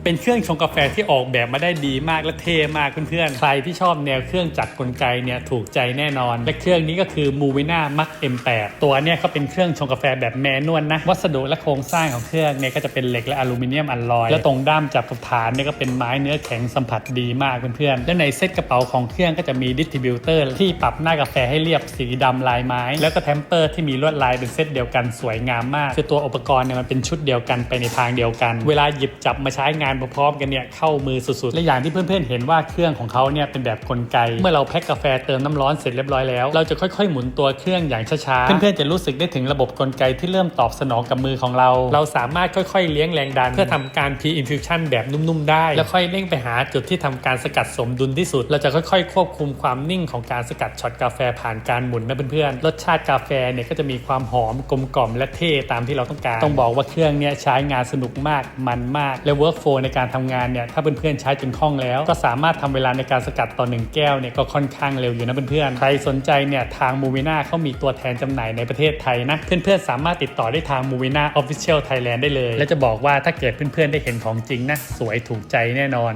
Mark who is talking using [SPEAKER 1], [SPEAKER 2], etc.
[SPEAKER 1] เป็นเครื่องชงกาแฟที่ออกแบบมาได้ดีมากและเท่มากเพื่อนๆใครที่ชอบแนวเครื่องจักรกลไกเนี่ยถูกใจแน่นอนและเครื่องนี้ก็คือ Movina Max M8 ตัวเนี่ยเขาเป็นเครื่องชงกาแฟแบบแมนนวลนะวัสดุและโครงสร้างของเครื่องเนี่ยก็จะเป็นเหล็กและอลูมิเนียมอลลอยและตรงด้ามจับกับฐานเนี่ยก็เป็นไม้เนื้อแข็งสัมผัสดีมากเพื่อนๆและในเซ็ตกระเป๋าของเครื่องก็จะมีดิสทริบิวเตอร์ที่ปรับหน้ากาแฟให้เรียบสีดำลายไม้แล้วก็แทมเปอร์ที่มีลวดลายเป็นเซตเดียวกันสวยงามมากคือตัวอุปกรณ์เนี่ยมันเป็นชุดเดียวกันไปในทางเดียวกันเวลาหยิบจับมาใช้งานพร้อมๆกันเนี่ยเข้ามือสุดๆและอย่างที่เพื่อนๆเห็นว่าเครื่องของเขาเนี่ยเป็นแบบกลไกเมื่อเราแพ็คกาแฟเติมน้ำร้อนเสร็จเรียบร้อยแล้วเราจะค่อยๆหมุนตัวเครื่องอย่างช้าๆเพื่อนๆจะรู้สึกได้ถึงระบบกลไกที่เริ่มตอบสนองกับมือของเราสามารถค่อยๆเลี้ยงแรงดันเพื่อทำการ pre-infusion แบบนุ่มๆได้แล้วค่อยเร่งไปหาจุดที่ทำการสกัดสมดุลที่สุดเราจะค่อยๆควบคุมความนิ่งของการสกัดช็อตกาแฟผ่านการหมุนนะเพื่อนๆรสชาติกาแฟเนี่ยก็จะมีความหอมกลมกล่อมและเท่ตามที่เราต้องการต้องบอกว่าเครื่องเนี่ยใช้งานสนุกมากมันมากและ workflow ในการทำงานเนี่ยถ้าเพื่อนๆใช้จนคล่องแล้วก็สามารถทำเวลาในการสกัดต่อ1แก้วเนี่ยก็ค่อนข้างเร็วอยู่นะเพื่อนๆใครสนใจเนี่ยทาง Movina เขามีตัวแทนจำหน่ายในประเทศไทยนะเพื่อนๆสามารถติดต่อได้ทาง Movina Official Thailand ได้เลยและจะบอกว่าถ้าเกิดเพื่อนๆได้เห็นของจริงนะสวยถูกใจแน่นอน